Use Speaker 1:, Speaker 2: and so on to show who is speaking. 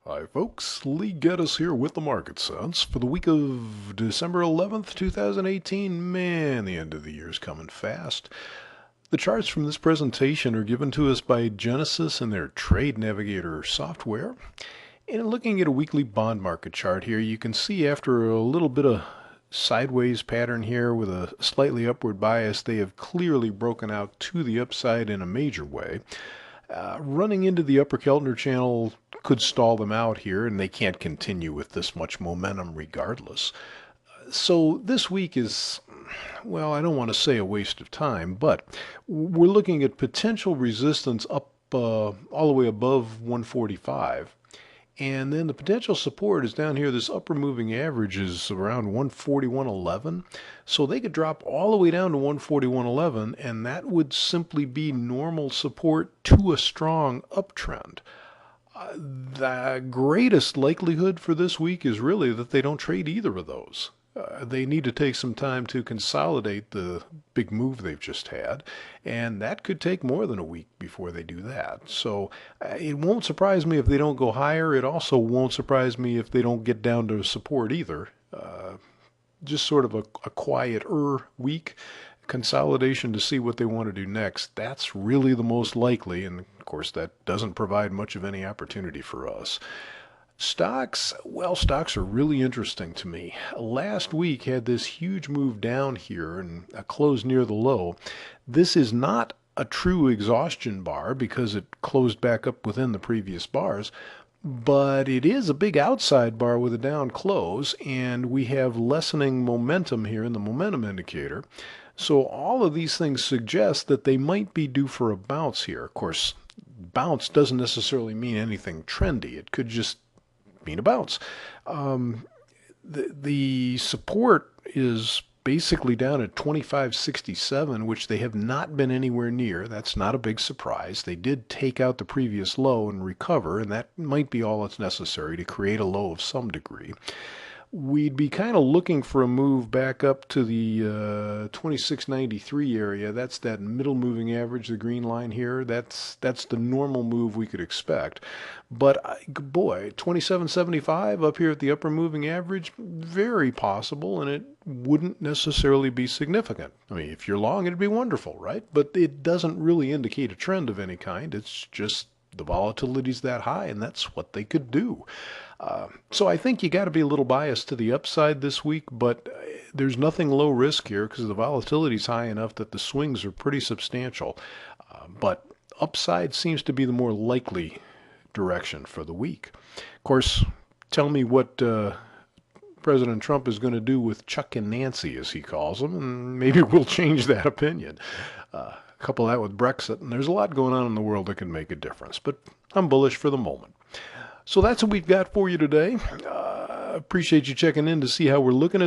Speaker 1: Hi folks, Lee Gettess here with the Market Sense for the week of December 11th, 2018. Man, the end of the year is coming fast. The charts from this presentation are given to us by Gettess and their Trade Navigator software. And looking at a weekly bond market chart here, you can see after a little bit of sideways pattern here with a slightly upward bias, they have clearly broken out to the upside in a major way. Running into the upper Keltner channel could stall them out here, and they can't continue with this much momentum regardless. So this week is, well, I don't want to say a waste of time, but we're looking at potential resistance up all the way above 145. And then the potential support is down here. This upper moving average is around 141.11. So they could drop all the way down to 141.11, and that would simply be normal support to a strong uptrend. The greatest likelihood for this week is really that they don't trade either of those. They need to take some time to consolidate the big move they've just had, and that could take more than a week before they do that. So it won't surprise me if they don't go higher. It also won't surprise me if they don't get down to support either. Just sort of a quieter week, consolidation to see what they want to do next. That's really the most likely, and of course that doesn't provide much of any opportunity for us. Stocks, well, stocks are really interesting to me. Last week had this huge move down here and a close near the low. This is not a true exhaustion bar because it closed back up within the previous bars, but it is a big outside bar with a down close, and we have lessening momentum here in the momentum indicator. So all of these things suggest that they might be due for a bounce here. Of course, bounce doesn't necessarily mean anything trendy. It could just mean a bounce. The support is basically down at 25.67, which they have not been anywhere near. That's not a big surprise. They did take out the previous low and recover, and that might be all that's necessary to create a low of some degree. We'd be kind of looking for a move back up to the 2693 area. That's that middle moving average, the green line here. That's the normal move we could expect. But boy, 2775 up here at the upper moving average, very possible, and it wouldn't necessarily be significant. I mean, if you're long, it'd be wonderful, right? But it doesn't really indicate a trend of any kind. It's just the volatility's that high, and that's what they could do. So I think you got to be a little biased to the upside this week, but there's nothing low risk here because the volatility's high enough that the swings are pretty substantial. But upside seems to be the more likely direction for the week. Of course, tell me what President Trump is going to do with Chuck and Nancy, as he calls them, and maybe we'll change that opinion. Couple that with Brexit, and there's a lot going on in the world that can make a difference, but I'm bullish for the moment. So that's what we've got for you today. Appreciate you checking in to see how we're looking at